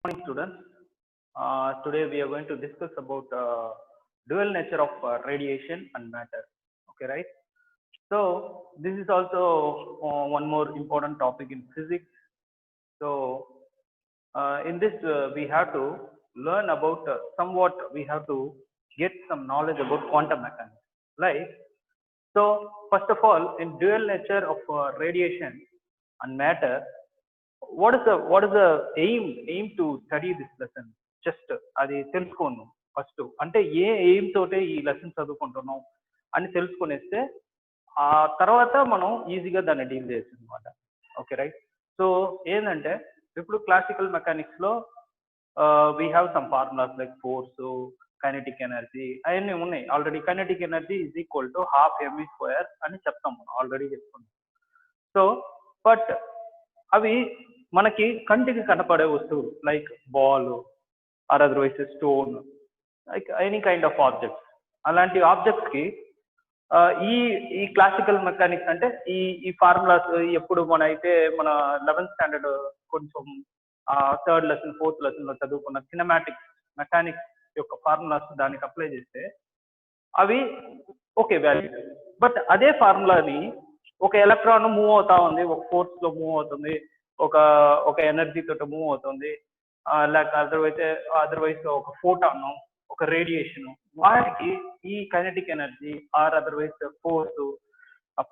Morning, students. Today we are going to discuss about dual nature of radiation and matter. Okay, right? So this is also one more important topic in physics. So in this we have to learn about somewhat. We have to get some knowledge about quantum mechanics. Like so, first of all, in dual nature of radiation and matter, what is the aim to study this lesson? Just అది తెలుసుకోను first అంటే aim తోటే ఈ lesson చదువుకుంటున్నాం అని తెలుసుకునేస్తే ఆ తర్వాత మనం ఈజీగా దాన్ని డీల్ చేయొచ్చు అనమాట. Okay right. సో ఏంటంటే ఇప్పుడు క్లాసికల్ మెకానిక్స్ లో we have some formulas like force, kinetic energy అవన్నీ ఉన్నాయి. Already kinetic energy is equal to half M E square అని చెప్తాం మనం, ఆల్రెడీ చెప్పుకున్నాం. సో బట్ అవి మనకి కంటికి కనపడే వస్తువులు like ball or otherwise stone, like any kind of objects. అలాంటి ఆబ్జెక్ట్స్ కి ఈ ఈ క్లాసికల్ మెకానిక్స్ అంటే ఈ ఈ ఫార్ములాస్ ఎప్పుడు మన 11th స్టాండర్డ్ కొంచెం థర్డ్ లెసన్ ఫోర్త్ లెసన్ లో చదువుకున్న సినిమాటిక్ మెకానిక్స్ యొక్క ఫార్ములాస్ దానికి అప్లై చేస్తే అవి ఓకే వాల్యూ. బట్ అదే ఫార్ములాని ఒక ఎలక్ట్రాన్ మూవ్ అవుతా ఉంది, ఒక ఫోర్స్ లో మూవ్ అవుతుంది, ఒక ఒక ఎనర్జీ తోటి మూవ్ అవుతుంది, లేక అదర్వైజ్ ఒక ఫోటాన్, ఒక రేడియేషన్, వాటికి ఈ kinetic energy or otherwise force,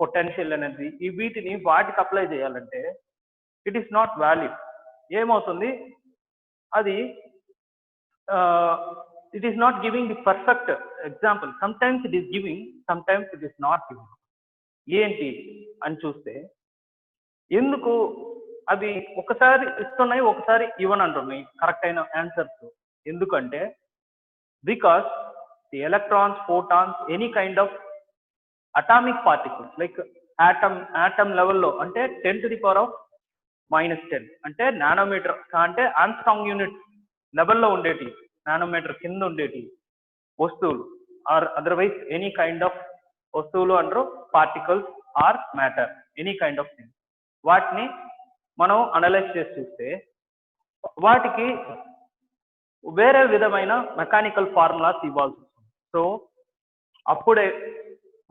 potential energy ఈ వీటిని వాటికి అప్లై చేయాలంటే ఇట్ ఈస్ నాట్ వ్యాలిడ్. ఏమవుతుంది, అది it is not giving the perfect example. Some times it is giving, some times it is not giving. ఏంటి అని చూస్తే ఎందుకు అవి ఒకసారి ఇస్తున్నాయి, ఒకసారి ఇవ్వనంటున్నాయి కరెక్ట్ అయిన ఆన్సర్స్. ఎందుకంటే because the electrons, photons, any kind of atomic particles like atom లెవెల్లో అంటే 10⁻⁻10 అంటే నానోమీటర్ అంటే ఆంగ్స్ట్రాంగ్ యూనిట్ లెవెల్లో ఉండేటి, నానోమీటర్ కింద ఉండేటి వస్తువులు or otherwise any kind of వస్తువులు అంటారు particles or matter, any kind of thing. వాటిని మనం అనలైజ్ చేసి చూస్తే వాటికి వేరే విధమైన మెకానికల్ ఫార్ములాస్ ఇవ్వాల్సి వస్తుంది. సో అప్పుడే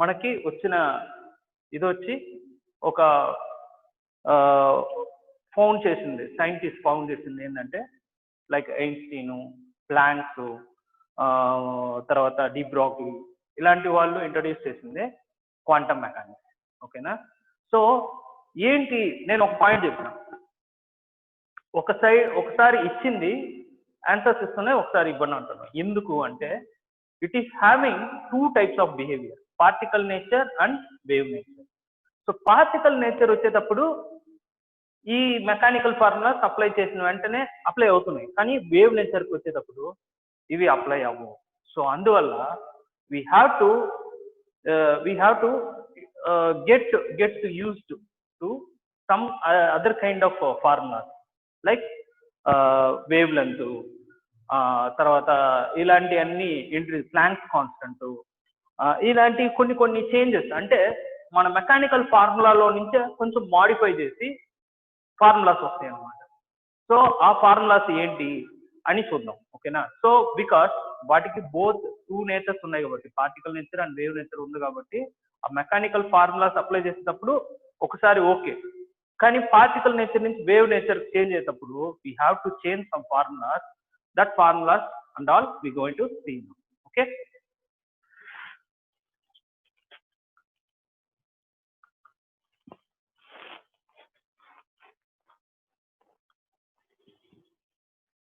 మనకి వచ్చిన ఇది వచ్చి ఒక సైంటిస్ట్ ఫౌండ్ చేసింది ఏంటంటే లైక్ ఐన్స్టీను, ప్లాంక్స్, తర్వాత డి బ్రోగ్లీ ఇలాంటి వాళ్ళు ఇంట్రడ్యూస్ చేసింది క్వాంటమ్ మెకానిక్స్. ఓకేనా. సో ఏంటి, నేను ఒక పాయింట్ చెప్పిన, ఒకసారి ఇచ్చింది ఆన్సర్స్ ఇస్తున్నాయి, ఒకసారి ఇవ్వను అంటున్నాను. ఎందుకు అంటే it is having 2 types of behaviour, particle nature and wave nature. So particle nature వచ్చేటప్పుడు ఈ మెకానికల్ ఫార్ములాస్ అప్లై చేసిన వెంటనే అప్లై అవుతున్నాయి, కానీ వేవ్ నేచర్కి వచ్చేటప్పుడు ఇవి అప్లై అవ్వవు. సో అందువల్ల we have to get used to some other kind of formulas like wave length, తర్వాత ఇలాంటి అన్ని ప్లాంక్స్ కాన్స్టెంట్, ఇలాంటి కొన్ని చేంజెస్ అంటే మన మెకానికల్ ఫార్ములాలో నుంచే కొంచెం మాడిఫై చేసి ఫార్ములాస్ వస్తాయి అన్నమాట. సో ఆ ఫార్ములాస్ ఏంటి అని చూద్దాం. ఓకేనా. సో బికాస్ వాటికి బోత్ 2 నేచర్స్ ఉన్నాయి కాబట్టి, particle nature and wave nature ఉంది కాబట్టి ఆ మెకానికల్ ఫార్ములాస్ అప్లై చేసేటప్పుడు ఒకసారి ఓకే, కానీ పార్టికల్ నేచర్ నుంచి వేవ్ నేచర్ చేంజ్ అయ్యేటప్పుడు we have to change some formulas. That formulas and all we going to see. Okay.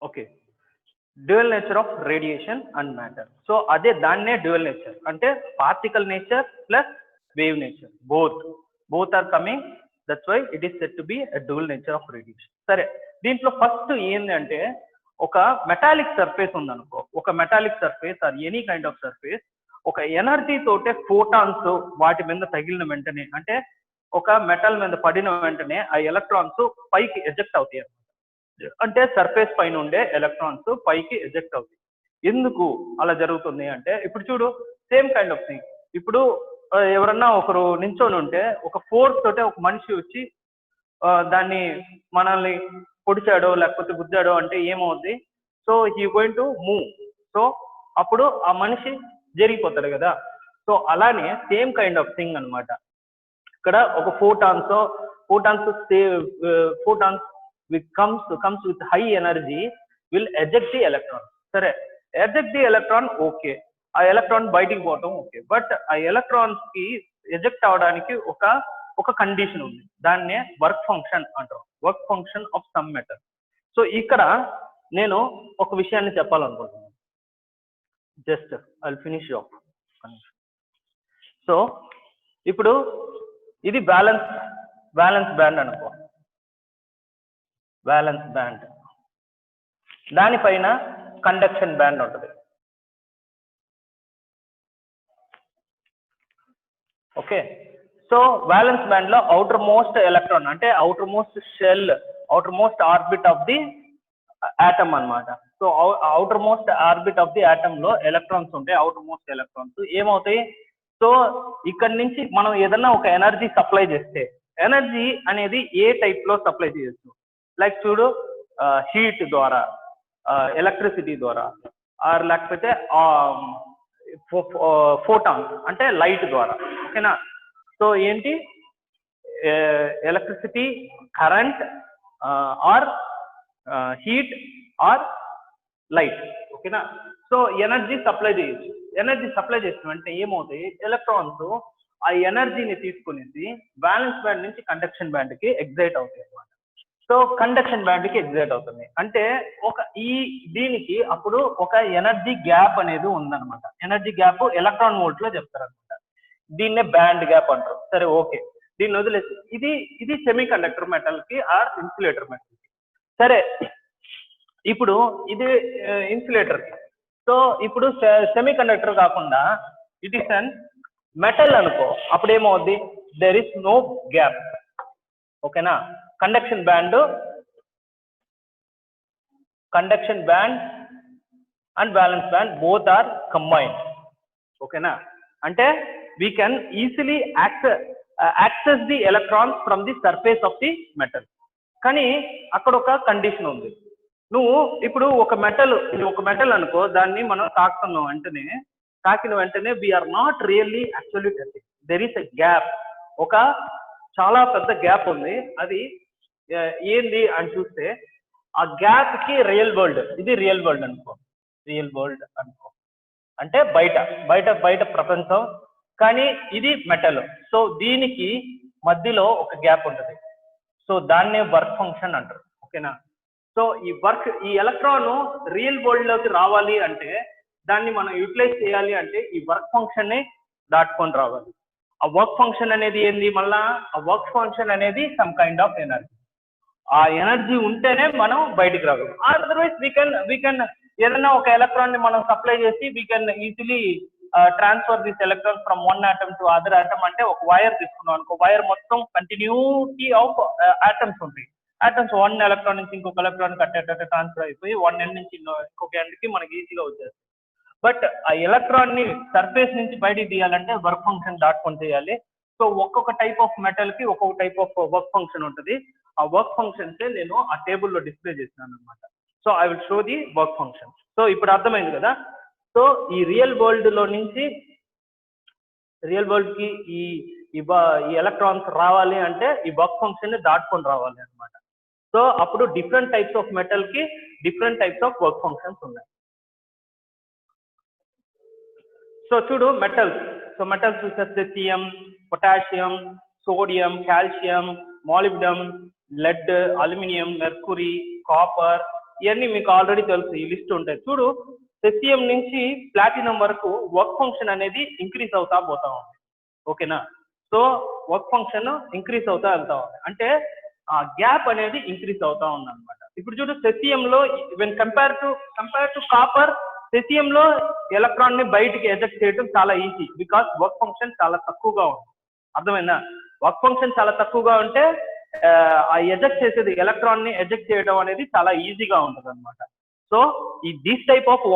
Okay, dual nature of radiation and matter. So అదే దాన్నే dual nature అంటే particle nature plus wave nature, both are coming. That's why it is set to be a dual nature of radiation. సరే, దీంట్లో first ఏంటంటే ఒక metallic surface ఉందనుకో, ఒక metallic surface or any kind of surface ఒక energy తోటే photons వాటి మీద తగిలిన వెంటనే అంటే ఒక మెటల్ మీద పడిన వెంటనే ఆ ఎలక్ట్రాన్స్ పైకి ఎజెక్ట్ అవుతాయి. అంటే సర్ఫేస్ పైన ఉండే ఎలక్ట్రాన్స్ పైకి ఎజెక్ట్ అవుతాయి. ఎందుకు అలా జరుగుతుంది అంటే ఇప్పుడు చూడు, సేమ్ కైండ్ ఆఫ్ థింగ్. ఇప్పుడు ఎవరన్నా ఒకరు నించొని ఉంటే ఒక ఫోర్స్ తోటే ఒక మనిషి వచ్చి దాన్ని మనల్ని పొడిచాడో లేకపోతే గుద్దాడో అంటే ఏమవుద్ది, so he going to move, so అప్పుడు ఆ మనిషి జరిగిపోతాడు కదా. సో అలానే సేమ్ కైండ్ ఆఫ్ థింగ్ అనమాట. ఇక్కడ ఒక photons comes with high energy will eject the electron. సరే, ఎజెక్ట్ ది ఎలక్ట్రాన్ ఓకే, ఆ ఎలక్ట్రాన్ బయటికి పోవటం ఓకే, బట్ ఆ ఎలక్ట్రాన్స్ కి ఎజెక్ట్ అవడానికి ఒక కండిషన్ ఉంది, దాన్నే వర్క్ ఫంక్షన్ అంటారు, work function of some metal. So ఇక్కడ నేను ఒక విషయాన్ని చెప్పాలనుకుంటున్నాను, just I finish off. So ఇప్పుడు ఇది బ్యాలెన్స్ బ్యాండ్ అనుకో, బ్యాలెన్స్ బ్యాండ్, దానిపైన కండక్షన్ బ్యాండ్ ఉంటుంది. ఓకే, సో బ్యాలెన్స్ బ్యాండ్ లో అవుటర్ మోస్ట్ ఎలక్ట్రాన్ అంటే outermost shell, outermost orbit of the atom అన్నమాట. So outermost orbit of the atom లో electrons ఉంటాయి, అవుటర్ మోస్ట్ ఎలక్ట్రాన్స్ ఏమవుతాయి, so ఇక్కడ నుంచి మనం ఏదన్నా ఒక ఎనర్జీ సప్లై చేస్తే, ఎనర్జీ అనేది ఏ టైప్ లో సప్లై చేయొచ్చు, లైక్ చూడు, హీట్ ద్వారా, ఎలక్ట్రిసిటీ ద్వారా, ఆర్ లేకపోతే ఫోటాన్స్ అంటే లైట్ ద్వారా. ఓకేనా, సో ఏంటి, electricity, current, or heat or light. ఓకేనా, సో ఎనర్జీ సప్లై చేయొచ్చు. ఎనర్జీ సప్లై చేసినట్టే ఏమవుతాయి, ఎలక్ట్రాన్స్ ఆ ఎనర్జీని తీసుకునేసి బ్యాలెన్స్ బ్యాండ్ నుంచి కండక్షన్ బ్యాండ్ కి ఎగ్జైట్ అవుతాయి అన్నమాట. సో కండక్షన్ బ్యాండ్ కి ఎగ్జైట్ అవుతుంది అంటే దీనికి అప్పుడు ఒక ఎనర్జీ గ్యాప్ అనేది ఉందన్నమాట. ఎనర్జీ గ్యాప్ ఎలక్ట్రాన్ వోల్ట్ లో చెప్తారు అనమాట, దీన్నే బ్యాండ్ గ్యాప్ అంటారు. సరే ఓకే, దీన్ని వదిలేసి ఇది సెమీ కండక్టర్ మెటల్ కి ఆర్ ఇన్సులేటర్ మెటల్ కి. సరే, ఇప్పుడు ఇది ఇన్సులేటర్ కి. సో ఇప్పుడు సెమీ కండక్టర్ కాకుండా ఇట్ ఈస్ అన్ మెటల్ అనుకో, అప్పుడు ఏమవుద్ది, దేర్ ఇస్ నో గ్యాప్. ఓకేనా, conduction band and valence band both are combined. ఓకేనా, అంటే we can easily access the electrons from the surface of the metal. కానీ అక్కడ ఒక కండిషన్ ఉంది, నువ్వు ఇప్పుడు ఒక మెటల్ అనుకో, దాన్ని మనం తాకిన వెంటనే we are not really actually touching, there is a gap, ఒక చాలా పెద్ద గ్యాప్ ఉంది. అది ఏంది అని చూస్తే ఆ గ్యాప్ కి రియల్ వరల్డ్, ఇది రియల్ వరల్డ్ అనుకో అంటే బయట ప్రపంచం, కానీ ఇది మెటల్. సో దీనికి మధ్యలో ఒక గ్యాప్ ఉంటుంది, సో దాన్నే వర్క్ ఫంక్షన్ అంటారు. ఓకేనా, సో ఈ ఎలక్ట్రాన్ రియల్ వరల్డ్ లోకి రావాలి అంటే, దాన్ని మనం యూటిలైజ్ చేయాలి అంటే ఈ వర్క్ ఫంక్షన్ ని దాటుకొని రావాలి. ఆ వర్క్ ఫంక్షన్ అనేది ఏంది, మళ్ళా ఆ వర్క్ ఫంక్షన్ అనేది సమ్ కైండ్ ఆఫ్ ఎనర్జీ. ఆ ఎనర్జీ ఉంటేనే మనం బయటికి రాగలం. అదర్వైజ్ వీ కెన్ ఏదైనా ఒక ఎలక్ట్రాన్ ని మనం సప్లై చేసి we can easily transfer this electron from one atom to other atom. అంటే ఒక వైర్ తీసుకున్నాం అనుకో, వైర్ మొత్తం కంటిన్యూటీ ఆఫ్ ఆటమ్స్ ఉంటాయి. ఆటమ్స్ వన్ ఎలక్ట్రాన్ నుంచి ఇంకొక ఎలక్ట్రాన్ కట్టేటట్టు ట్రాన్స్ఫర్ అయిపోయి వన్ ఎండ్ నుంచి ఇంకొక ఎండ్ కి మనకి ఈజీగా వచ్చేస్తుంది. బట్ ఆ ఎలక్ట్రాన్ ని సర్ఫేస్ నుంచి బయటికి తీయాలంటే వర్క్ ఫంక్షన్ దాటుకొని చేయాలి. సో ఒక్కొక్క టైప్ ఆఫ్ మెటల్ కి ఒక్కొక్క టైప్ ఆఫ్ వర్క్ ఫంక్షన్ ఉంటుంది. ఆ వర్క్ ఫంక్షన్స్ నేను ఆ టేబుల్లో డిస్ప్లే చేసినాను అనమాట. So I will show the work function. So ఇప్పుడు అర్థమైంది కదా. సో ఈ రియల్ వరల్డ్ కి ఈ ఎలక్ట్రాన్స్ రావాలి అంటే ఈ వర్క్ ఫంక్షన్ ని దాటుకొని రావాలి అనమాట. సో అప్పుడు డిఫరెంట్ టైప్స్ ఆఫ్ మెటల్ కి different types of work functions ఉన్నాయి. సో చూడు మెటల్స్. సో మెటల్స్ చూసేస్తే caesium, potassium, sodium, calcium, molybdenum, lead, aluminium, mercury, copper, ఇవన్నీ మీకు ఆల్రెడీ తెలుసు, ఈ లిస్ట్ ఉంటాయి. చూడు, సెసియం నుంచి ప్లాటినం వరకు వర్క్ ఫంక్షన్ అనేది ఇంక్రీజ్ అవుతా పోతా ఉంది. ఓకేనా, సో వర్క్ ఫంక్షన్ ఇంక్రీజ్ అవుతా వెళ్తా ఉంది అంటే ఆ గ్యాప్ అనేది ఇంక్రీజ్ అవుతా ఉంది అనమాట. ఇప్పుడు చూడు, సెసియంలో వెన్ కంపేర్ టు కాపర్, సెసియంలో ఎలక్ట్రాన్ ని బయటికి ఎజెక్ట్ చేయడం చాలా ఈజీ, బికాస్ వర్క్ ఫంక్షన్ చాలా తక్కువగా ఉంది. అర్థమైందా? వర్క్ ఫంక్షన్ చాలా తక్కువగా ఉంటే ఆ ఎజెక్ట్ చేసేది, ఎలక్ట్రాన్ ని ఎజెక్ట్ చేయడం అనేది చాలా ఈజీగా ఉంటుంది అనమాట. సో ఈ దిస్ టైప్ ఆఫ్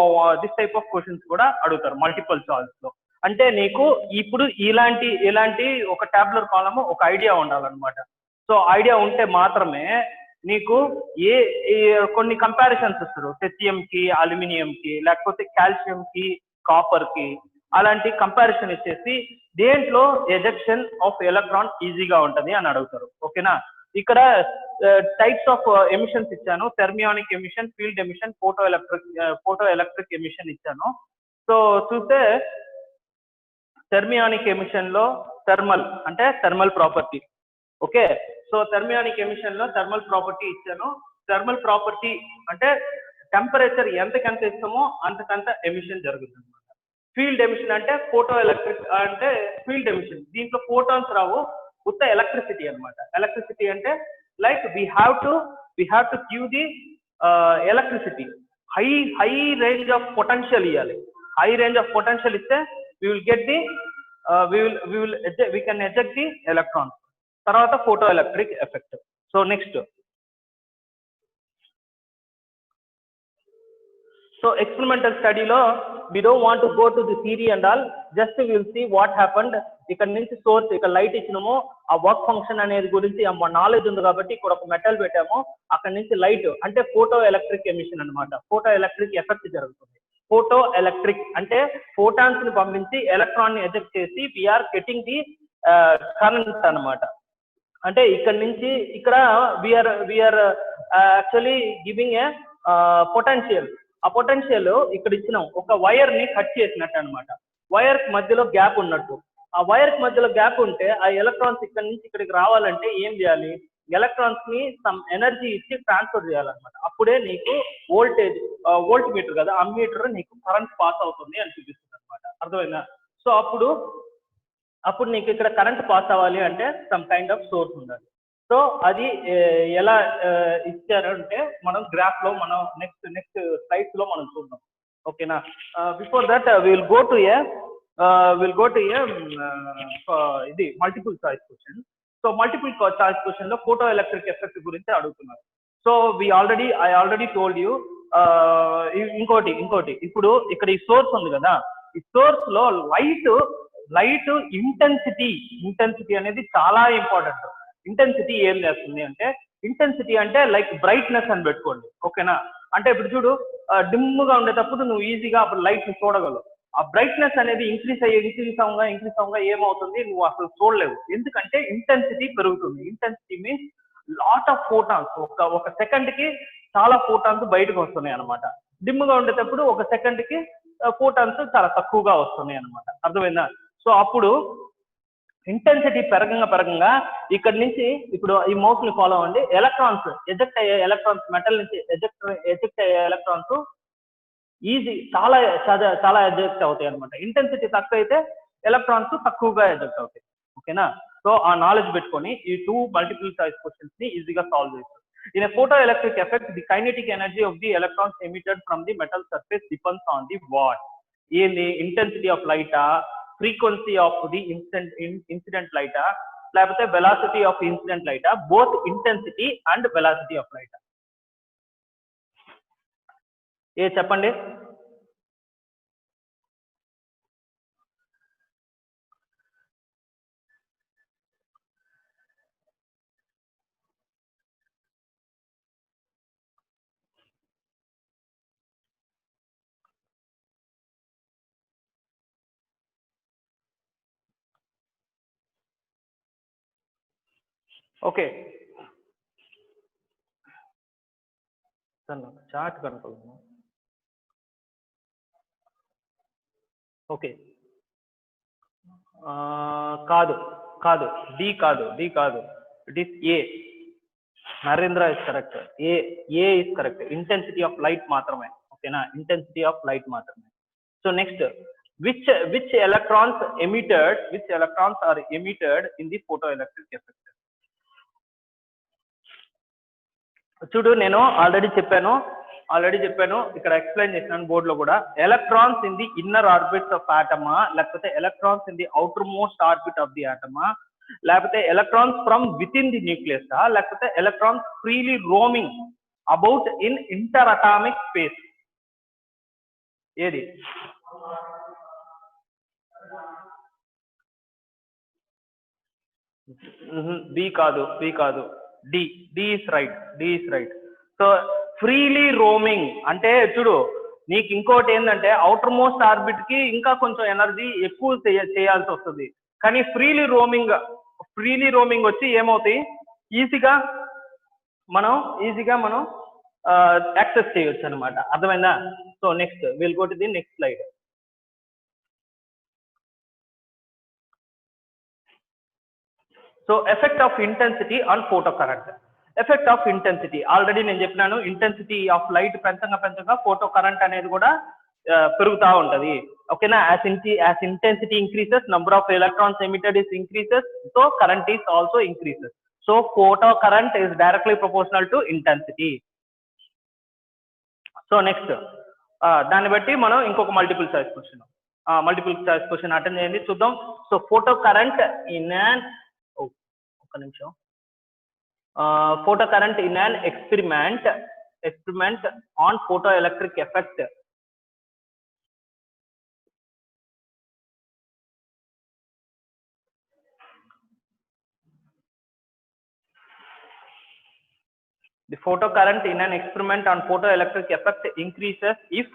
క్వశ్చన్స్ కూడా అడుగుతారు మల్టిపుల్ చాయిస్ లో. అంటే నీకు ఇప్పుడు ఇలాంటి ఒక టాబ్యులర్ కాలమ్ ఒక ఐడియా ఉండాలన్నమాట. సో ఐడియా ఉంటే మాత్రమే నీకు కొన్ని కంపారిజన్స్ ఇస్తారు, సెసియం కి అల్యూమినియం కి లేకపోతే కాల్షియం కి కాపర్ కి, అలాంటి కంపారిజన్ ఇచ్చేసి దేంట్లో ఎజెక్షన్ ఆఫ్ ఎలక్ట్రాన్ ఈజీగా ఉంటది అని అడుగుతారు. ఓకేనా. ఇక్కడ టైప్స్ ఆఫ్ ఎమిషన్స్ ఇచ్చాను, thermionic emission, field emission, photo electric emission ఇచ్చాను. సో చూస్తే థెర్మియానిక్ ఎమిషన్ లో థర్మల్ అంటే thermal property. Okay, so thermionic emission లో థర్మల్ ప్రాపర్టీ ఇచ్చాను. థర్మల్ ప్రాపర్టీ అంటే టెంపరేచర్ ఎంతకంత ఇస్తామో అంతకంత ఎమిషన్ జరుగుతుంది అనమాట. ఫీల్డ్ ఎమిషన్ అంటే ఫోటో ఎలక్ట్రిక్ అంటే ఫీల్డ్ ఎమిషన్, దీంట్లో ఫోటాన్స్ రావు, ఉత్త ఎలక్ట్రిసిటీ అనమాట. ఎలక్ట్రిసిటీ అంటే like we have to give the electricity, high range of potential ఇవ్వాలి. హై రేంజ్ ఆఫ్ పొటెన్షియల్ ఇస్తే we will get the we can eject the electrons. తర్వాత photo electric effect. So next, so experimental స్టడీలో we don't want to go to the theory and all, just we will see what happened. ఇక్కడ నుంచి source, ఇక్కడ light ఇచ్చినాము, ఆ work function అనేది గురించి knowledge ఉంది కాబట్టి ఇక్కడ ఒక మెటల్ పెట్టాము, అక్కడ నుంచి లైట్ అంటే ఫోటో ఎలక్ట్రిక్ ఎమిషన్ అనమాట, ఫోటో ఎలక్ట్రిక్ ఎఫెక్ట్ జరుగుతుంది. ఫోటో ఎలక్ట్రిక్ అంటే ఫోటాన్స్ ని పంపించి ఎలక్ట్రాన్ ని ఎజెక్ట్ చేసి వీఆర్ గెటింగ్ ది కరెంట్ అనమాట. అంటే ఇక్కడ నుంచి ఇక్కడ we are actually giving a potential. ఆ పొటెన్షియల్ ఇక్కడ ఇచ్చినాం, ఒక వైర్ ని కట్ చేసినట్టు అనమాట. వైర్ మధ్యలో గ్యాప్ ఉన్నట్టు, ఆ వైర్ మధ్యలో గ్యాప్ ఉంటే ఆ ఎలక్ట్రాన్స్ ఇక్కడ నుంచి ఇక్కడికి రావాలంటే ఏం చేయాలి, ఎలక్ట్రాన్స్ ని సమ్ ఎనర్జీ ఇచ్చి ట్రాన్స్ఫర్ చేయాలన్నమాట. అప్పుడే నీకు వోల్ట్ మీటర్ కదా, అమ్మీటర్ నీకు కరెంట్ పాస్ అవుతుంది అని చూపిస్తుంది అనమాట. అర్థమైందా. సో అప్పుడు నీకు ఇక్కడ కరెంట్ పాస్ అవ్వాలి అంటే సమ్ కైండ్ ఆఫ్ సోర్స్ ఉండాలి. సో అది ఎలా ఇచ్చారంటే మనం గ్రాఫ్ లో మనం నెక్స్ట్ స్లైడ్స్ లో మనం చూద్దాం. ఓకేనా. Before that will go to ఇది multiple choice question. So multiple choice question లో ఫోటో ఎలక్ట్రిక్ ఎఫెక్ట్ గురించి అడుగుతున్నారు. So I already told you. ఇంకోటి ఇప్పుడు ఇక్కడ ఈ సోర్స్ ఉంది కదా, ఈ సోర్స్ లో లైట్ ఇంటెన్సిటీ అనేది చాలా ఇంపార్టెంట్. ఇంటెన్సిటీ ఏం చేస్తుంది అంటే, ఇంటెన్సిటీ అంటే లైక్ బ్రైట్నెస్ అని పెట్టుకోండి. ఓకేనా. అంటే ఇప్పుడు చూడు, డిమ్గా ఉండేటప్పుడు నువ్వు ఈజీగా అప్పుడు లైట్ ని చూడగలవు. ఆ బ్రైట్నెస్ అనేది ఇంక్రీస్ అవ్వగా ఏమవుతుంది, నువ్వు అసలు చూడలేవు. ఎందుకంటే ఇంటెన్సిటీ పెరుగుతుంది. Intensity means lot of photons, ఒక సెకండ్ కి చాలా ఫోటాన్స్ బయటకు వస్తున్నాయి అనమాట. డిమ్గా ఉండేటప్పుడు ఒక సెకండ్ కి ఫోటాన్స్ చాలా తక్కువగా వస్తున్నాయి అనమాట. అర్థమైందా. సో అప్పుడు ఇంటెన్సిటీ పెరగంగా ఇక్కడ నుంచి ఇప్పుడు ఈ మౌస్ ని ఫాలో అవ్వండి, ఎలక్ట్రాన్స్ ఎజెక్ట్ అయ్యే ఎలక్ట్రాన్స్, మెటల్ నుంచి ఎజెక్ట్ అయ్యే ఎలక్ట్రాన్స్ చాలా ఎజెక్ట్ అవుతాయి అనమాట. ఇంటెన్సిటీ తక్కువ అయితే ఎలక్ట్రాన్స్ తక్కువగా ఎజెక్ట్ అవుతాయి. ఓకేనా. సో ఆ నాలెడ్జ్ పెట్టుకొని ఈ 2 మల్టిపుల్ చాయిస్ క్వశ్చన్స్ ని ఈజీగా సాల్వ్ చేస్తారు. In a photoelectric effect, the kinetic energy of the electrons emitted from the metal surface depends on the what? In the intensity of light, frequency of the incident light, లేకపోతే velocity of incident light, both intensity and velocity of light. చెప్పండి. Okay, chart కనుకోలేము. Okay, కాదు D కాదు, it is A. Narendra is correct. A is correct. Intensity of light మాత్రమే. ఓకేనా, intensity of light మాత్రమే. So next, which electrons are emitted in the photoelectric effect? చూడు, నేను already చెప్పాను, ఇక్కడ ఎక్స్ప్లెయిన్ చేసినాను బోర్డులో కూడా. Electrons in the inner orbits of ఆటమా, లేకపోతే electrons in the outermost orbit of the ఆటమా, లేకపోతే electrons from within the nucleus, లేకపోతే electrons freely roaming about in inter atomic space. ఏది? B కాదు, D is right. సో freely roaming అంటే చూడు, నీకు ఇంకోటి ఏంటంటే అవుటర్ మోస్ట్ ఆర్బిట్ కి ఇంకా కొంచెం ఎనర్జీ ఎక్కువ చేయాల్సి వస్తుంది. కానీ ఫ్రీలీ రోమింగ్ వచ్చి ఏమవుతాయి, ఈజీగా మనం యాక్సెస్ చేయొచ్చు అనమాట. అర్థమైందా? So next will go to the next slide. So effect of intensity on photo current. Effect of intensity already నేను చెప్పినాను, ఇంటెన్సిటీ ఆఫ్ లైట్ పెంచగా ఫోటో కరెంట్ అనేది కూడా పెరుగుతూ ఉంటది. ఓకేనా? As intensity increases, number of electrons emitted is increases, so current is also increases. So photo current is directly proportional to intensity. So next దాన్ని బట్టి మనం ఇంకొక మల్టిపుల్ చాయిస్ క్వశ్చన్ అటెండ్ చేయండి, చూద్దాం. So photo current in an photocurrent in an experiment on photoelectric effect. The photocurrent in an experiment on photoelectric effect increases if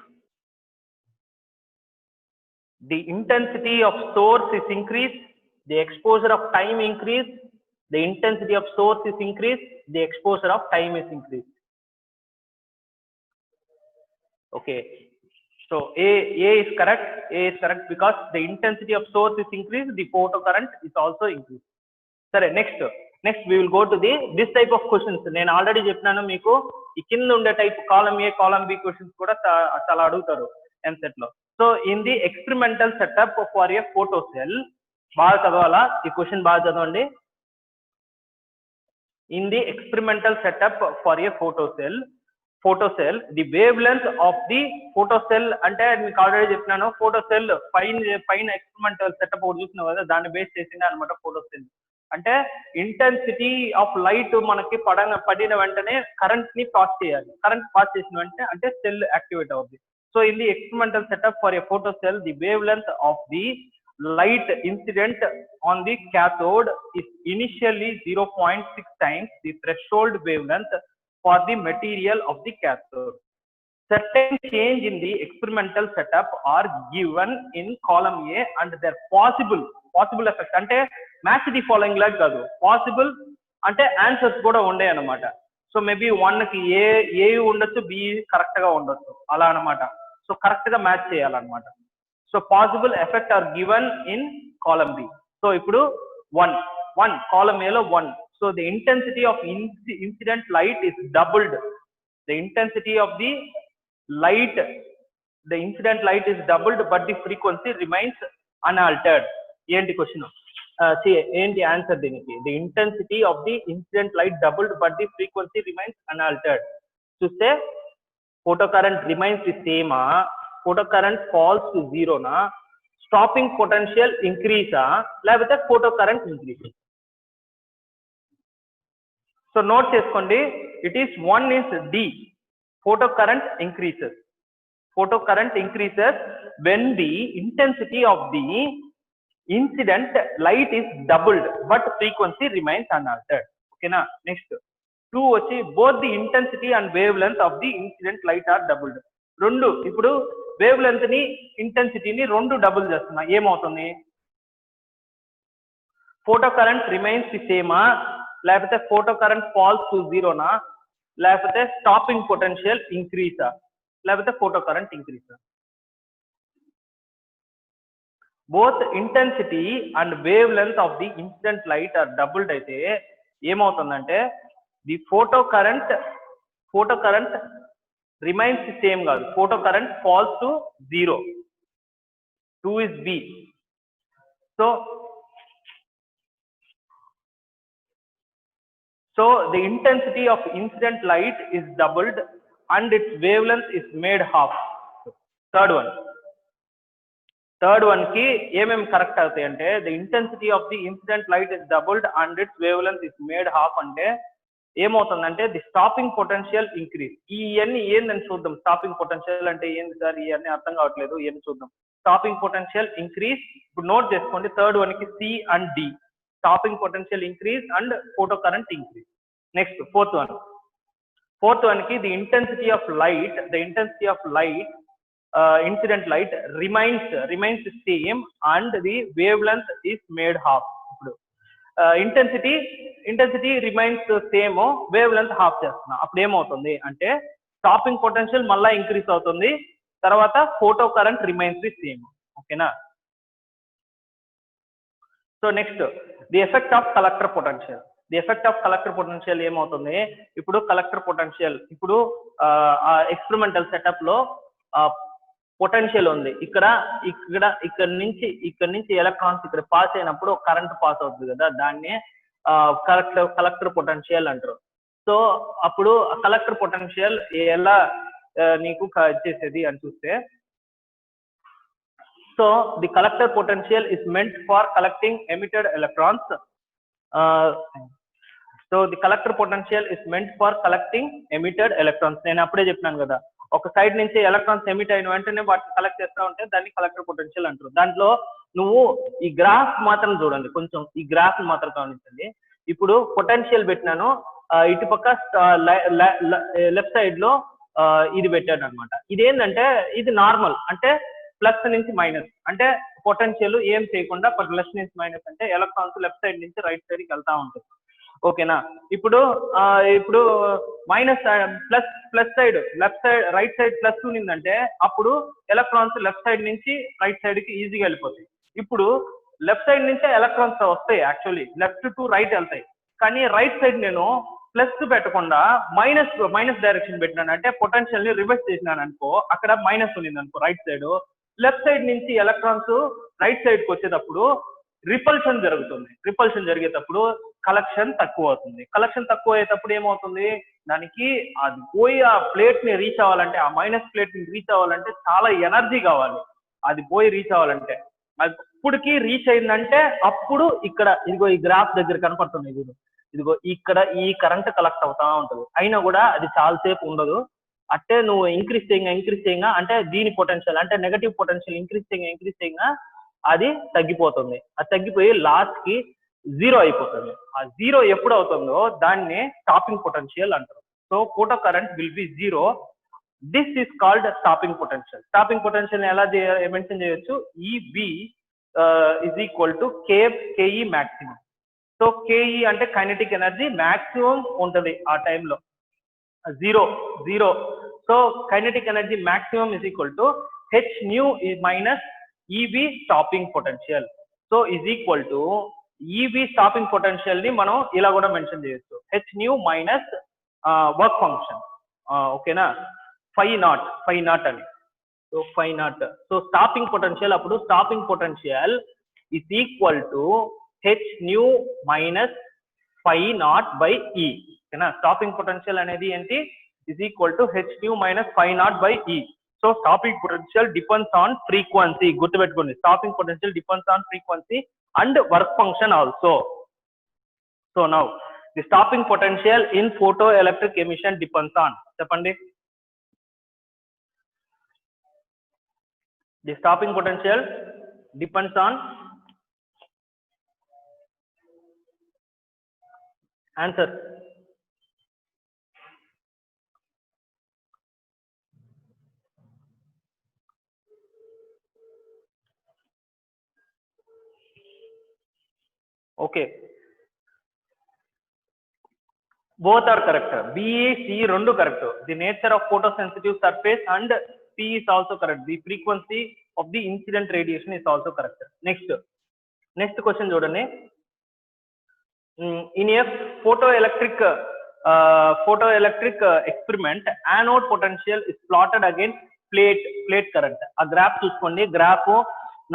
the intensity of source is increased, the exposure of time increased. The intensity of source is increased, the exposure of time is increased. Okay, so A is correct because the intensity of source is increased, the photocurrent is also increased. Sare, next we will go to this type of questions. నేను already చెప్పినాను మీకు, ఈ కింద ఉండే type column ఏ column B questions కూడా చాలా అడుగుతారు ఎంసెట్ లో. So in the experimental setup for a photo cell, బాగా చదవాలా ఈ క్వశ్చన్, బాగా చదవండి. In the experimental setup for a photocell, the wavelength of the photocell అంటే మీకు ఆల్రెడీ చెప్పినాను, photocell పైన ఎక్స్పెరిమెంటల్ సెటప్ ఒకటి చూసినావు కదా, దాన్ని బేస్ చేసింది అనమాట photocell. అంటే ఇంటెన్సిటీ ఆఫ్ లైట్ మనకి పడిన వెంటనే కరెంట్ ని పాస్ చేయాలి. కరెంట్ పాస్ చేసిన వెంటనే అంటే సెల్ యాక్టివేట్ అవుతుంది. So in the experimental setup for a photocell, the wavelength of the light incident on the cathode is initially 0.6 times the threshold wavelength for the material of the cathode. Certain change in the experimental setup are given in column A and their possible effect. అంటే match the following like కాదు, possible అంటే answers కూడా ఉండే అన్నమాట. So maybe 1 కి ఏ ఉండొచ్చు, B correct గా ఉండొచ్చు, అలా అన్నమాట. సో కరెక్ట్ గా మ్యాచ్ చేయాలన్నమాట. So possible effect are given in column B. So ఇప్పుడు 1 column A లో 1. So the intensity of incident light is doubled. The intensity of the incident light is doubled, but the frequency remains unaltered. ఏంటి question? ఏంటి answer దీనికి? The intensity of the incident light doubled, but the frequency remains unaltered. చూస్తే photocurrent remains the same, photocurrent falls to 0 na, stopping potential increase లేకపోతే photocurrent increase. So note చేసుకోండి, it is 1 is D, photocurrent increases when the intensity of the incident light is doubled but frequency remains unaltered. Okay na? Next 2 వచ్చి both the intensity and wavelength of the incident light are doubled. రెండు, ఇప్పుడు wave length ని ఇంటెన్సిటీని రెండు double చేస్తున్నా, ఏమవుతుంది? Photo current remains the సేమా, లేకపోతే photo current falls to 0 నా, లేకపోతే స్టాపింగ్ పొటెన్షియల్ ఇంక్రీసా, లేకపోతే ఫోటో కరెంట్ ఇంక్రీసా? Both intensity and wave length of the incident light are doubled అయితే ఏమవుతుందంటే the photo current remains the same కాదు, photo current falls to 0. 2 is B. So the intensity of incident light is doubled and its wavelength is made half. Third one కి ఏమేమి correct అవుతాయి అంటే the intensity of the incident light is doubled and its wavelength is made half అంటే ఏమవుతుందంటే the stopping potential increase. ఇవన్నీ ఏందని చూద్దాం. Stopping potential అంటే ఏంది సార్, ఇవన్నీ అర్థం కావట్లేదు, ఇవన్నీ చూద్దాం. Stopping potential increase. ఇప్పుడు నోట్ చేసుకోండి, థర్డ్ వన్ కి C and D. stopping potential increase and photocurrent increase. Next, fourth one ki the intensity of light incident light remains same and the wavelength is made half. intensity remains same, wavelength half చేస్తున్నా. అప్పుడు ఏమవుతుంది అంటే stopping potential మళ్ళా increase అవుతుంది, తర్వాత photo current remains the same. ఓకేనా. So next the effect of collector potential ఏమవుతుంది, ఇప్పుడు కలెక్టర్ పొటెన్షియల్ ఇప్పుడు ఎక్స్పెరిమెంటల్ సెటప్ లో పొటెన్షియల్ ఉంది, ఇక్కడ నుంచి ఎలక్ట్రాన్స్ ఇక్కడ పాస్ అయినప్పుడు కరెంట్ పాస్ అవుతుంది కదా, దాన్ని కలెక్టర్ పొటెన్షియల్ అంటారు. సో అప్పుడు కలెక్టర్ పొటెన్షియల్ ఎలా నీకు చేసేది అని చూస్తే, so the collector potential is meant for collecting emitted electrons. So the collector potential is meant for collecting emitted electrons. నేను అప్పుడే చెప్పినాను కదా, ఒక సైడ్ నుంచి ఎలక్ట్రాన్స్ ఎమిట్ అయిన వెంటనే వాటిని కలెక్ట్ చేస్తూ ఉంటే దాన్ని కలెక్టర్ పొటెన్షియల్ అంటారు. దాంట్లో నువ్వు ఈ గ్రాఫ్ మాత్రం చూడండి, కొంచెం ఈ గ్రాఫ్ మాత్రం గమనించండి. ఇప్పుడు పొటెన్షియల్ పెట్టినాను, ఇటుపక్క లెఫ్ట్ సైడ్ లో ఇది పెట్టాను అనమాట. ఇదేంటంటే ఇది నార్మల్, అంటే ప్లస్ నుంచి మైనస్, అంటే పొటెన్షియల్ ఏం చేయకుండా ప్లస్ నుంచి మైనస్ అంటే ఎలక్ట్రాన్స్ లెఫ్ట్ సైడ్ నుంచి రైట్ సైడ్ కి వెళ్తా ఉంటుంది. ఓకేనా. ఇప్పుడు minus plus side right side plus ఉన్నిందంటే అప్పుడు ఎలక్ట్రాన్స్ లెఫ్ట్ సైడ్ నుంచి రైట్ సైడ్ కి ఈజీగా వెళ్ళిపోతాయి. ఇప్పుడు లెఫ్ట్ సైడ్ నుంచే ఎలక్ట్రాన్స్ వస్తాయి, యాక్చువల్లీ లెఫ్ట్ టు రైట్ వెళ్తాయి, కానీ రైట్ సైడ్ నేను ప్లస్ పెట్టకుండా మైనస్ డైరెక్షన్ పెట్టినాను, అంటే పొటెన్షియల్ ని రివర్స్ చేసినాను అనుకో, అక్కడ మైనస్ ఉన్నింది అనుకో రైట్ సైడ్, లెఫ్ట్ సైడ్ నుంచి ఎలక్ట్రాన్స్ రైట్ సైడ్ కి వచ్చేటప్పుడు రిపల్షన్ జరుగుతుంది. రిపల్షన్ జరిగేటప్పుడు కలెక్షన్ తక్కువ అవుతుంది. కలెక్షన్ తక్కువ అయ్యేటప్పుడు ఏమవుతుంది, దానికి అది పోయి ఆ ప్లేట్ ని రీచ్ అవ్వాలంటే, ఆ మైనస్ ప్లేట్ ని రీచ్ అవ్వాలంటే చాలా ఎనర్జీ కావాలి. అది పోయి రీచ్ అవ్వాలంటే అప్పటికి రీచ్ అయిందంటే అప్పుడు ఇక్కడ ఇదిగో ఈ గ్రాఫ్ దగ్గర కనపడుతుంది, ఇదిగో ఇక్కడ ఈ కరెంట్ కలెక్ట్ అవుతా ఉంటుంది. అయినా కూడా అది చాలాసేపు ఉండదు, అంటే నువ్వు ఇంక్రీజ్ చేయంగా అంటే దీని పొటెన్షియల్ అంటే నెగటివ్ పొటెన్షియల్ ఇంక్రీజ్ చేయంగా అది తగ్గిపోతుంది. అది తగ్గిపోయి లాస్ట్ కి జీరో అయిపోతుంది. ఆ జీరో ఎప్పుడు అవుతుందో దాన్ని స్టాపింగ్ పొటెన్షియల్ అంటారు. So photo current will be zero. This is called stopping potential. Stopping potential ఎలా మెన్షన్ చేయొచ్చు, E V is equal to K E maximum. So K E అంటే కైనెటిక్ ఎనర్జీ మాక్సిమం ఉంటుంది ఆ టైంలో, zero. So kinetic energy maximum is equal to H nu minus E V stopping potential. So is equal to E V stopping potential ని మనం ఇలా కూడా mention చేయొచ్చు, H nu minus work function. ఓకేనా, ఫైవ్ నాట్ అని. So five naught. So stopping potential, అప్పుడు stopping potential is equal to H nu minus five naught by e. ఓకేనా, stopping potential అనేది ఏంటి, is equal to H nu minus five naught by e. So stopping potential depends on frequency. గుర్తుపెట్టుకోండి, stopping potential depends on frequency and work function also. So now the stopping potential in photo electric emission depends on, చెప్పండి. The stopping potential depends on, answer. Okay, both are correct. B, C rendu correct. The nature of photosensitive surface and C is also correct. The frequency of the incident radiation is also correct. Next question చూడండి. In a photoelectric experiment, anode potential is plotted against plate current. ఆ graph చూసుకోండి. Graph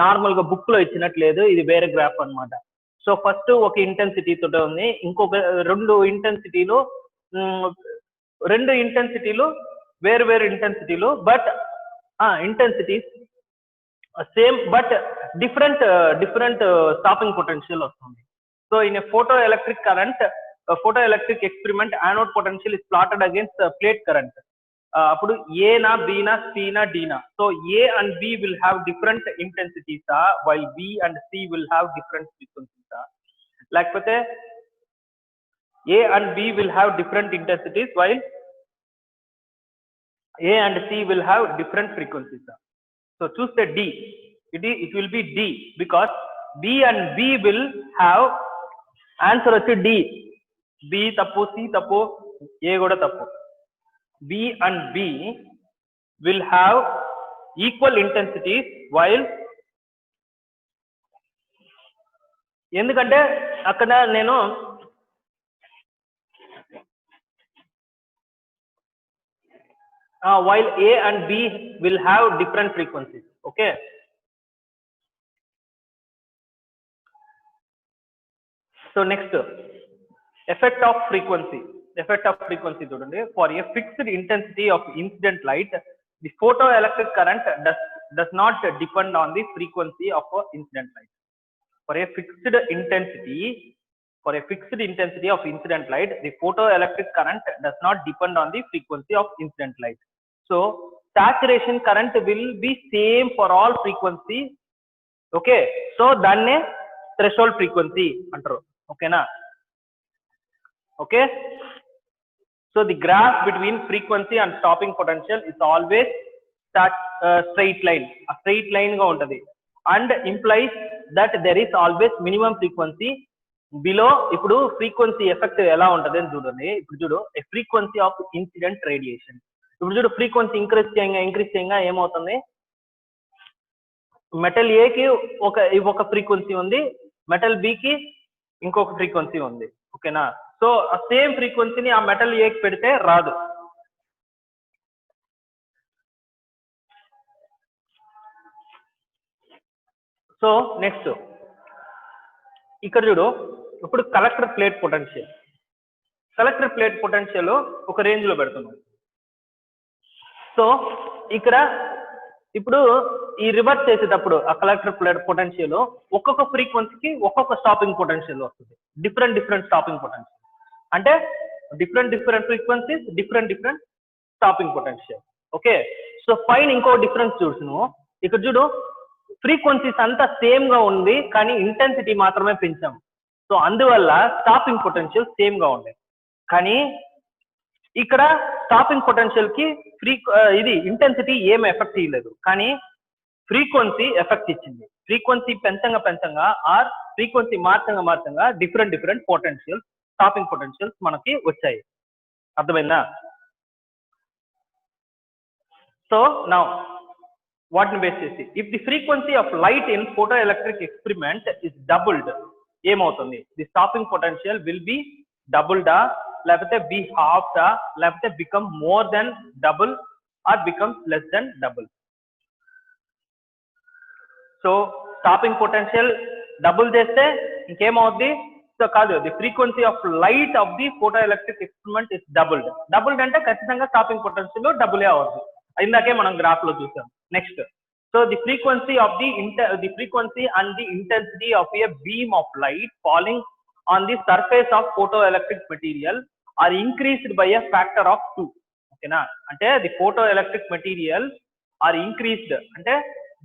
normal గా book లో ఇచ్చినట్లేదు, ఇది వేరే graph అన్నమాట. So first ఒక intensity తోటే ఉంది, ఇంకొక రెండు ఇంటెన్సిటీలు వేరు ఇంటెన్సిటీలు, but intensities same but different stopping potential వస్తుంది. So in photoelectric experiment, anode potential is plotted against plate current. అప్పుడు A నా, B నా, C నా, D నా. So A and B will have different intensities, while B and C will have different frequencies. లేకపోతే A and B will have different intensities while A and C will have different frequencies. So choose the D. It will be D because B and B will have answer వచ్చి D. B తప్పు, C తప్పు, A కూడా తప్పు. B and B will have equal intensities while ఎందుకంటే అక్కడ నేను while A and B will have different frequencies. Okay. So next, effect of frequency. Effect of frequency చూడండి. For a fixed intensity of incident light, the photoelectric current does not depend on the frequency of incident light. For a fixed intensity of incident light, the photoelectric current does not depend on the frequency of incident light. So saturation current will be same for all frequency. Okay, so danne threshold frequency antaru. Okay na? Okay, so the graph between frequency and stopping potential is always straight line. A straight line ga untadi and implies that there is always minimum frequency below. ఇప్పుడు frequency effect ఎలా ఉంటది అని చూడండి. ఇప్పుడు చూడు a frequency of incident radiation. ఇప్పుడు చూడు frequency increase చేయంగా ఏమవుతుంది, మెటల్ A కి ఒక ఫ్రీక్వెన్సీ ఉంది, మెటల్ B కి ఇంకొక ఫ్రీక్వెన్సీ ఉంది. ఓకేనా? సో ఆ సేమ్ ఫ్రీక్వెన్సీని ఆ మెటల్ A కి పెడితే రాదు. సో నెక్స్ట్ ఇక్కడ చూడు, ఇప్పుడు కలెక్టర్ ప్లేట్ పొటెన్షియల్ ఒక రేంజ్ లో పెడుతున్నాం. సో ఇక్కడ ఇప్పుడు ఈ రివర్స్ చేసేటప్పుడు ఆ కలెక్టర్ ప్లేట్ పొటెన్షియల్ ఒక్కొక్క ఫ్రీక్వెన్సీకి ఒక్కొక్క స్టాపింగ్ పొటెన్షియల్ వస్తుంది. డిఫరెంట్ స్టాపింగ్ పొటెన్షియల్ అంటే different frequencies, different stopping potential. Okay, so పైన ఇంకో డిఫరెన్స్ చూస్తున్నావు. ఇక్కడ చూడు, ఫ్రీక్వెన్సీస్ అంతా సేమ్ గా ఉంది కానీ ఇంటెన్సిటీ మాత్రమే పెంచాం. సో అందువల్ల స్టాపింగ్ పొటెన్షియల్ సేమ్ గా ఉంది. కానీ ఇక్కడ స్టాపింగ్ పొటెన్షియల్ కి ఇది ఇంటెన్సిటీ ఏం ఎఫెక్ట్ ఇవ్వలేదు, కానీ ఫ్రీక్వెన్సీ ఎఫెక్ట్ ఇచ్చింది. ఫ్రీక్వెన్సీ పెంచంగా ఆర్ ఫ్రీక్వెన్సీ మార్చంగా డిఫరెంట్ పొటెన్షియల్, స్టాపింగ్ పొటెన్షియల్స్ మనకి వచ్చాయి. అర్థమైందా? సో నౌ వాటిని బేస్ చేసి if the frequency of light in photoelectric experiment is doubled, ఏమవుతుంది? The stopping potential will be డబుల్డా, లేకపోతే బి హాఫ్డా, లేకపోతే become more than double or becomes less than double. So stopping potential double చేస్తే ఇంకేమవుద్ది? So కాదు, the frequency of light of the photoelectric experiment is doubled అంటే ఖచ్చితంగా స్టాపింగ్ పొటెన్షియల్ డబులే అవుతుంది. ఇందాకే మనం గ్రాఫ్ లో చూసాం. Next, so the frequency of the frequency and the intensity of a beam of light falling on the surface of photoelectric material are increased by a factor of 2. ఓకేనా? అంటే the photoelectric material are increased అంటే